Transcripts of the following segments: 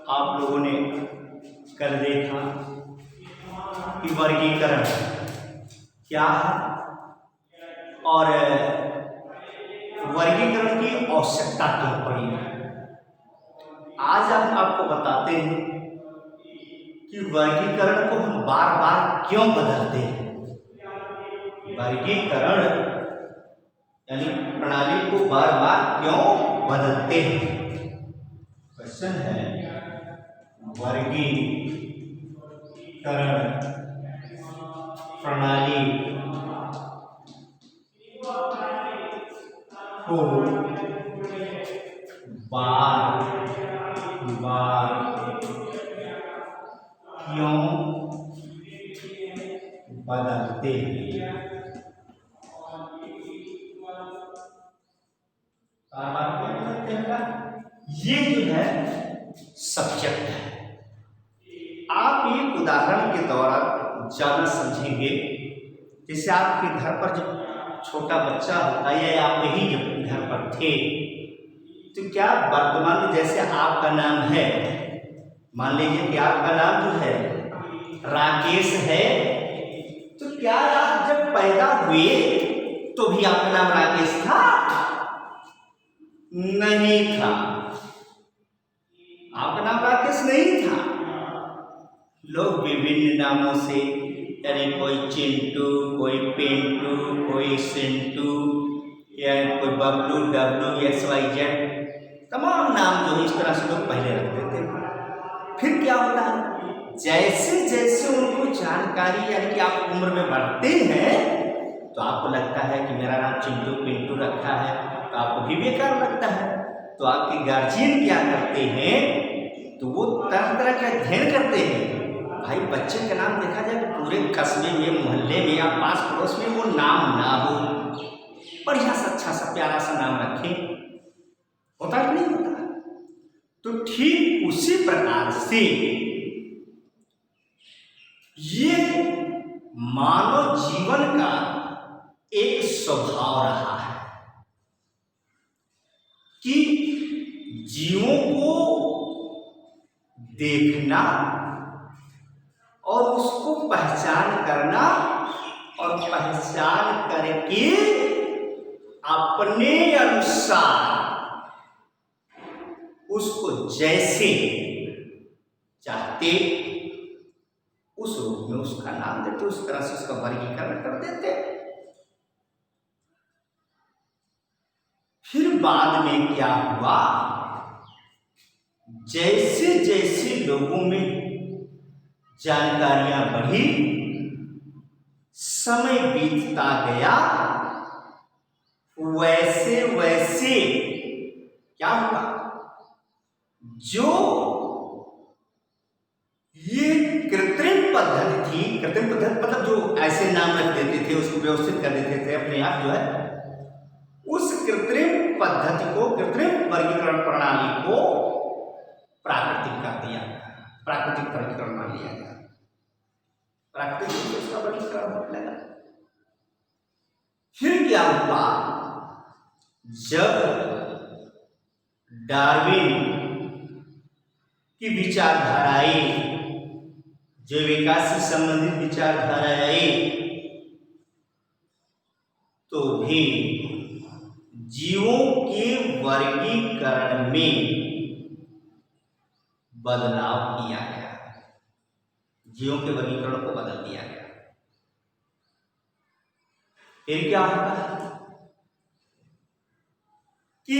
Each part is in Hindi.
आप लोगों ने कल देखा कि वर्गीकरण क्या है और वर्गीकरण की आवश्यकता क्यों पड़ी। आज हम आपको बताते हैं कि वर्गीकरण को हम बार बार क्यों बदलते हैं। वर्गीकरण यानी प्रणाली को बार बार क्यों बदलते हैं। क्वेश्चन है वर्गीकरण प्रणाली को बार बार क्यों बदलते हैं। बार बार क्यों बदलते हैं, ये जो है सब्जेक्ट है। आप एक उदाहरण के द्वारा ज्यादा समझेंगे। जैसे आपके घर पर जब छोटा बच्चा होता है या आप ही जब घर पर थे तो क्या वर्तमान में जैसे आपका नाम है, मान लीजिए कि आपका नाम जो है राकेश है, तो क्या आप जब पैदा हुए तो भी आपका नाम राकेश था? नहीं था, आपका नाम राकेश नहीं था। लोग विभिन्न नामों से, यानी कोई चिंटू, कोई पिंटू, कोई सिंटू, या कोई Bablu, Dablu, X Y Z, तमाम नाम जो है इस तरह से लोग पहले रखते थे। फिर क्या होता है, जैसे जैसे उनको जानकारी यानी कि आप उम्र में बढ़ते हैं तो आपको लगता है कि मेरा नाम चिंटू पिंटू रखा है, तो आपको भी बेकार लगता है। तो आपके गार्जियन क्या करते हैं, तो वो तरह तरह के अध्ययन करते हैं। भाई बच्चे का नाम देखा जाए तो पूरे कस्बे में, मोहल्ले में या पास पड़ोस में वो नाम ना हो, बढ़िया सा अच्छा सा प्यारा सा नाम रखें। होता कि नहीं होता? तो ठीक उसी प्रकार से ये मानव जीवन का एक स्वभाव रहा है कि जीवों को देखना और उसको पहचान करना और पहचान करके अपने अनुसार उसको जैसे चाहते उस रूप में उसका नाम देते, उस तरह से उसका वर्गीकरण कर देते। फिर बाद में क्या हुआ, जैसे जैसे लोगों में जानकारियां बढ़ी, समय बीतता गया, वैसे वैसे क्या हुआ, जो ये कृत्रिम पद्धति थी, कृत्रिम पद्धति मतलब जो ऐसे नाम रख देते थे, उसको व्यवस्थित कर देते थे अपने आप जो है, उस कृत्रिम पद्धति को, कृत्रिम वर्गीकरण प्रणाली को प्राकृतिक कर दिया, प्राकृतिक वर्गीकरण मान लिया गया। प्राकृतिक उसका वर्गीकरण होने लगा। फिर क्या हुआ, जब डार्विन की विचारधाराएं, जो विकास से संबंधित विचारधाराएं आई, तो भी जीवों के वर्गीकरण में बदलाव किया गया, जीवों के वर्गीकरण को बदल दिया गया। फिर क्या होता है कि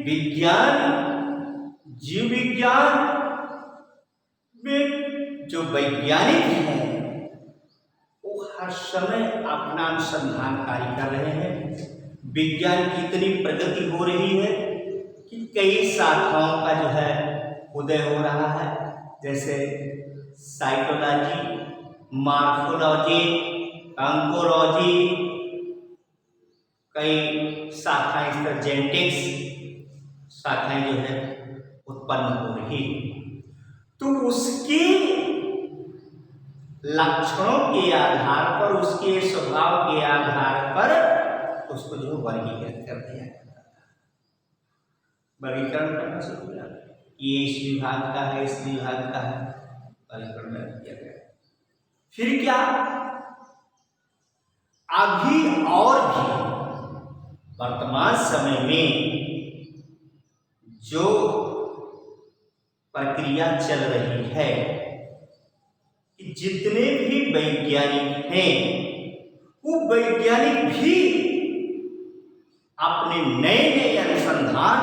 विज्ञान, जीव विज्ञान में जो वैज्ञानिक हैं वो हर समय अपना अनुसंधान कार्य कर रहे हैं। विज्ञान की इतनी प्रगति हो रही है कि कई शाखाओं का जो है उदय हो रहा है, जैसे साइकोलॉजी, मॉर्फोलॉजी, ऑन्कोलॉजी, कई शाखाएं, इस तरह जेनेटिक्स शाखाएं जो है उत्पन्न हो रही। तो उसके लक्षणों के आधार पर, उसके स्वभाव के आधार पर उसको जो वर्गीकृत कर दिया, वर्गीकरण करना शुरू किया। ये इस विभाग का है, इस विभाग का है, वर्गीकरण किया गया। फिर क्या, अभी और भी वर्तमान समय में जो प्रक्रिया चल रही है कि जितने भी वैज्ञानिक हैं वो वैज्ञानिक भी अपने नए नए अनुसंधान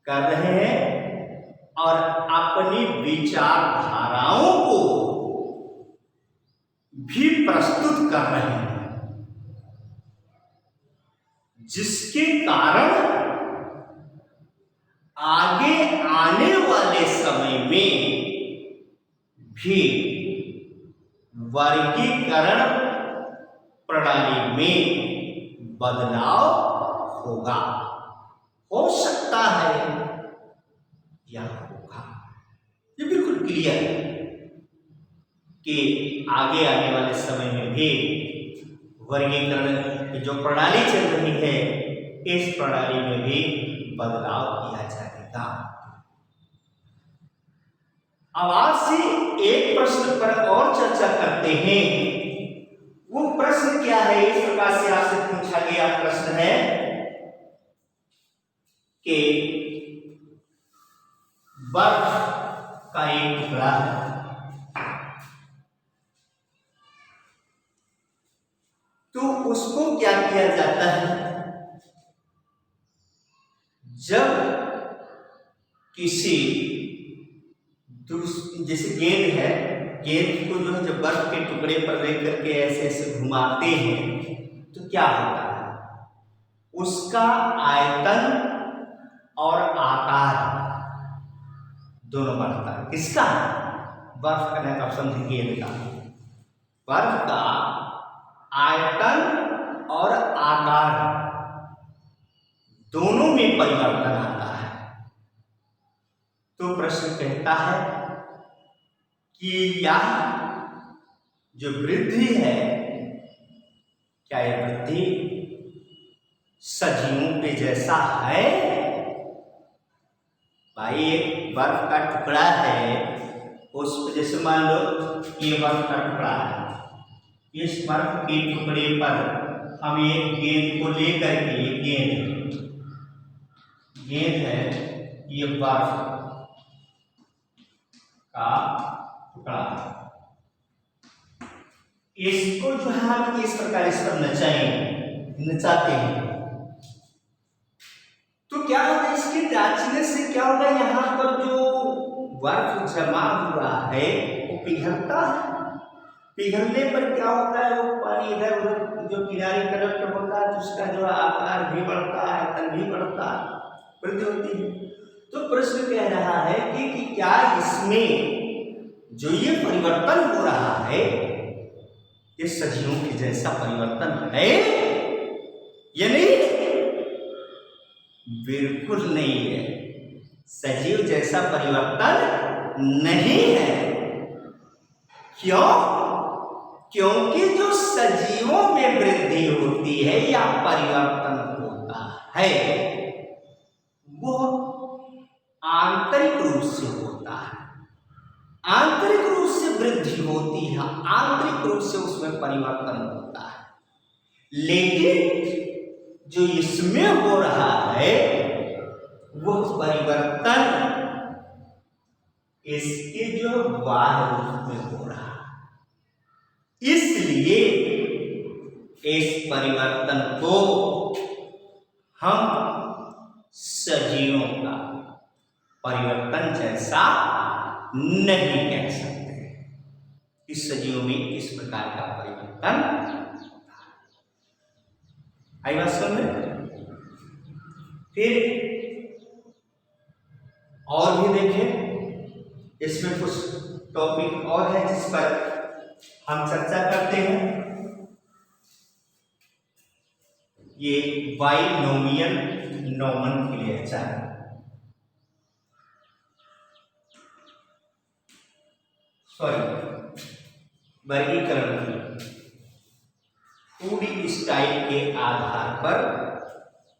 कर रहे हैं और अपनी विचारधाराओं को भी प्रस्तुत कर रहे हैं, जिसके कारण आगे आने वाले समय में भी वर्गीकरण प्रणाली में बदलाव होगा, हो सकता है या होगा। ये बिल्कुल क्लियर है कि आगे आने वाले समय में भी वर्गीकरण की जो प्रणाली चल रही है इस प्रणाली में भी बदलाव किया जाएगा। अब आज से एक प्रश्न पर और चर्चा करते हैं। वो प्रश्न क्या है, इस प्रकार से आपसे पूछा गया प्रश्न है कि बर्फ का एक टुकड़ा है, तो उसको क्या किया जाता है, जब किसी जैसे गेंद है, गेंद को जो है जब बर्फ के टुकड़े पर रख करके ऐसे ऐसे घुमाते हैं तो क्या होता है, उसका आयतन और आकार दोनों बढ़ता है। किसका? बर्फ का नहीं, ऑप्शन है गेंद का। बर्फ का आयतन और आकार दोनों में परिवर्तन आता है। तो प्रश्न कहता है कि यह जो वृद्धि है, क्या यह वृद्धि सजीवों के जैसा है? भाई एक बर्फ का टुकड़ा है, उस पर जैसे मान लो ये बर्फ का टुकड़ा है, इस बर्फ के टुकड़े पर हम एक गेंद को लेकर के, गेंद है, ये बर्फ का टुकड़ा, इसको जो है हम इस प्रकार इस पर नचाते हैं तो क्या होगा, इसके नाचने से क्या होगा, यहाँ पर जो बर्फ जमा हुआ है वो पिघलता है। पिघलने पर क्या होता है, वो पानी इधर उधर जो किनारे कंडक्ट होता है तो उसका जो आकार भी बढ़ता है, आयतन भी बढ़ता है, वृद्धि होती है। तो प्रश्न कह रहा है कि क्या इसमें जो ये परिवर्तन हो रहा है ये सजीवों के जैसा परिवर्तन है या नहीं? बिल्कुल नहीं है, सजीव जैसा परिवर्तन नहीं है। क्यों? क्योंकि जो सजीवों में वृद्धि होती है या परिवर्तन होता है वो आंतरिक रूप से होता है, आंतरिक रूप से वृद्धि होती है, आंतरिक रूप से उसमें परिवर्तन होता है। लेकिन जो इसमें हो रहा है वह परिवर्तन इसके जो बाह्य रूप में हो रहा है, इसलिए इस परिवर्तन को हम सजीवों का परिवर्तन जैसा नहीं कह सकते। इस सजीवों में इस प्रकार का परिवर्तन आई बात समझ में। फिर और भी देखें, इसमें कुछ टॉपिक और है जिस पर हम चर्चा करते हैं। ये बाइनोमियल नोमेनक्लेचर, वर्गीकरण, फूड स्टाइल के आधार पर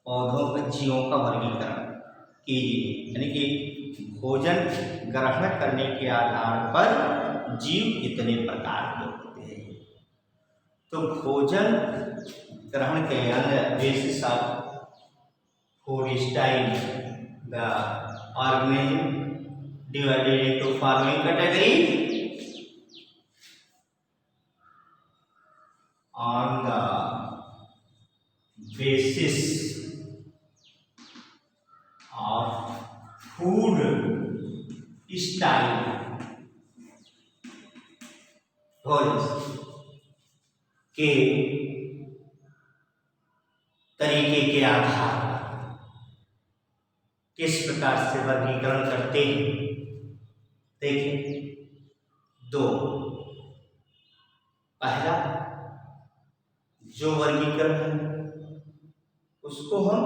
पौधों के जीवों का वर्गीकरण कीजिए, यानी कि भोजन ग्रहण करने के आधार पर जीव कितने प्रकार के होते हैं। तो भोजन ग्रहण के अंदर basis of food style the organism divided into following categories on the basis of food style के तरीके के आधार पर किस प्रकार से वर्गीकरण करते हैं। देखिए, दो, पहला जो वर्गीकरण है उसको हम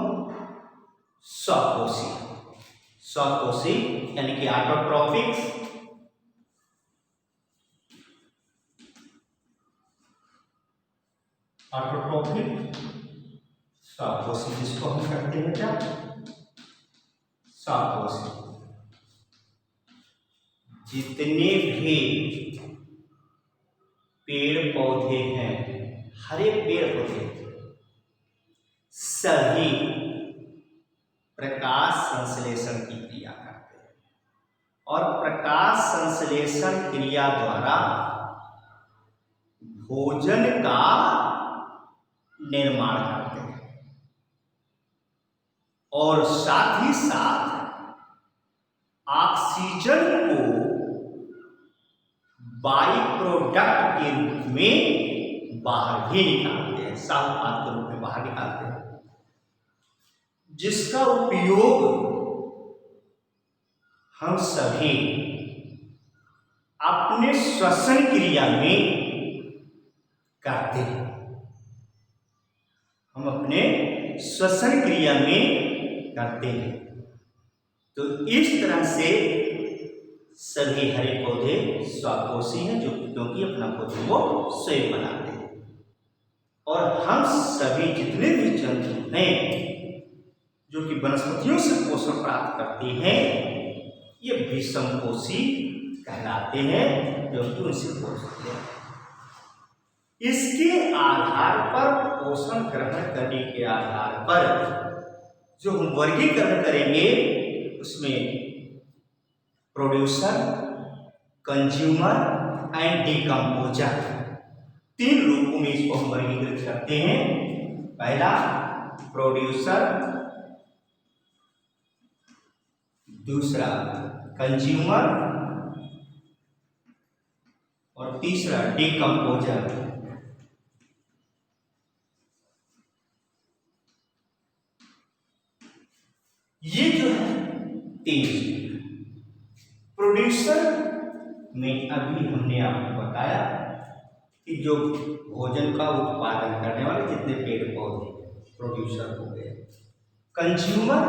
स्वकोशी यानी कि ऑटोट्रॉफिक्स, स्वकोशी जिसको हम करते हैं क्या, स्वकोशी। जितने भी पेड़ पौधे हैं, हरे पेड़ पौधे सभी प्रकाश संश्लेषण की क्रिया करते हैं और प्रकाश संश्लेषण क्रिया द्वारा भोजन का निर्माण करते हैं और साथ ही साथ ऑक्सीजन को बाई प्रोडक्ट के रूप में बाहर भी निकालते हैं, साफ उत्पाद के रूप में बाहर निकालते हैं, जिसका उपयोग हम सभी अपने श्वसन क्रिया में करते हैं। हम अपने श्वसन क्रिया में करते हैं। तो इस तरह से सभी हरे पौधे स्वकोशी हैं, जो क्योंकि अपना भोजन वो स्वयं बनाते हैं। और हम सभी जितने भी जंतु हैं जो कि वनस्पतियों से पोषण प्राप्त करते हैं, ये विषमकोशी कहलाते हैं, क्योंकि उनसे पोषण लेते हैं। इसके आधार पर, पोषण ग्रहण करने के आधार पर जो हम वर्गीकरण करेंगे उसमें प्रोड्यूसर, कंज्यूमर एंड डिकम्पोजर, तीन रूपों में इसको हम वर्गीकृत करते हैं। पहला प्रोड्यूसर, दूसरा कंज्यूमर और तीसरा डिकम्पोजर। ये जो है तीन। प्रोड्यूसर में अभी हमने आपको बताया कि जो भोजन का उत्पादन करने वाले जितने पेड़ पौधे प्रोड्यूसर हो गए। कंज्यूमर,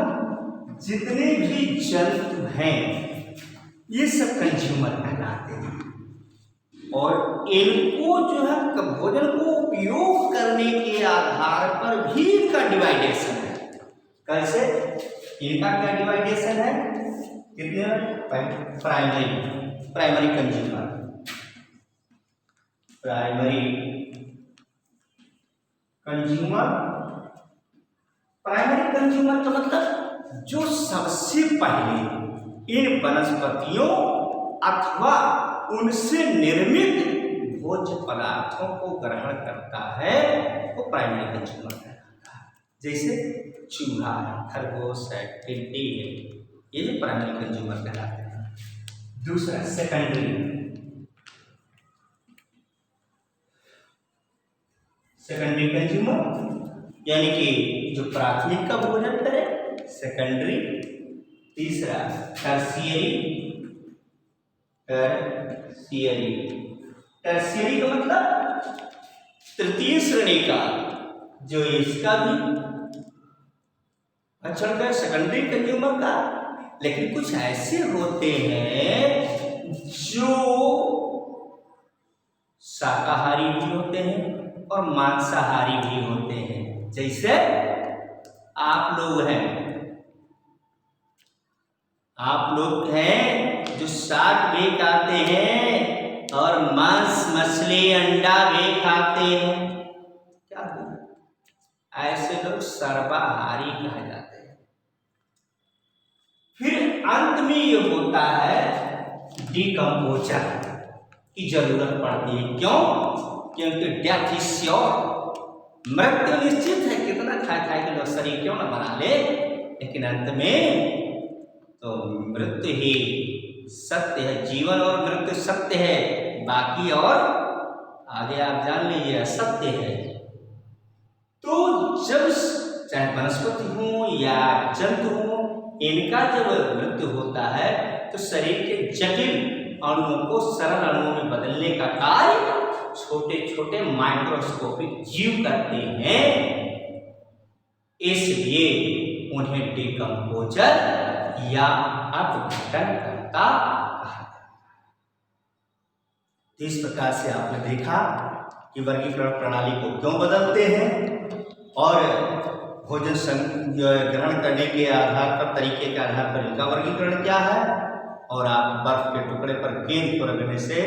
जितने भी जंतु हैं ये सब कंज्यूमर कहलाते हैं और इनको जो है भोजन को उपयोग करने के आधार पर भी इनका डिवाइडेशन है। कैसे? इनका क्या डिवाइडेशन है? कितने? प्राइमरी कंज्यूमर, प्राइमरी कंज्यूमर का मतलब जो सबसे पहले इन वनस्पतियों अथवा उनसे निर्मित भोज्य पदार्थों को ग्रहण करता है वो प्राइमरी कंज्यूमर कहलाता है। जैसे चूहा है, खरगोश है, टिड्डी है, ये भी प्राइमरी कंज्यूमर कहलाते हैं। दूसरा सेकेंडरी कंज्यूमर, यानी कि जो प्राथमिक का भोजन करे, सेकेंडरी। तीसरा टर्शियरी का मतलब तृतीय श्रेणी का, जो इसका भी अच्छा है सेकेंडरी कंज्यूमर का। लेकिन कुछ ऐसे होते हैं जो शाकाहारी भी होते हैं और मांसाहारी भी होते हैं। जैसे आप लोग हैं, आप लोग हैं जो शाक भी खाते हैं और मांस मछली अंडा भी खाते हैं, क्या हुआ? ऐसे लोग सर्वाहारी कहे जाते हैं। फिर अंत में ये होता है डिकम्पोजर की जरूरत पड़ती है। क्यों? क्योंकि डेथ इज श्योर, मृत्यु निश्चित है। कितना खाए के लोग शरीर क्यों ना बना ले, लेकिन अंत में तो मृत्यु ही सत्य है। जीवन और मृत्यु सत्य है, बाकी और आगे आप जान लीजिए असत्य है। तो जब चाहे वनस्पति हो या जंतु हो, इनका जब मृत्यु होता है तो शरीर के जटिल अणुओं को सरल अणुओं में बदलने का कार्य छोटे छोटे माइक्रोस्कोपिक जीव करते हैं। इसलिए उन्हें डिकम्पोजर या अपघटनकर्ता कहा जाता है। इस प्रकार से आपने देखा कि वर्गीकरण प्रणाली को क्यों बदलते हैं और भोजन ग्रहण करने के आधार पर, तरीके के आधार पर इनका वर्गीकरण क्या है, और आप बर्फ के टुकड़े पर गेंद को रगड़ने से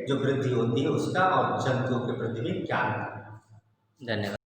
जो वृद्धि होती है उसका और जंतुओं के वृद्धि में क्या है। धन्यवाद।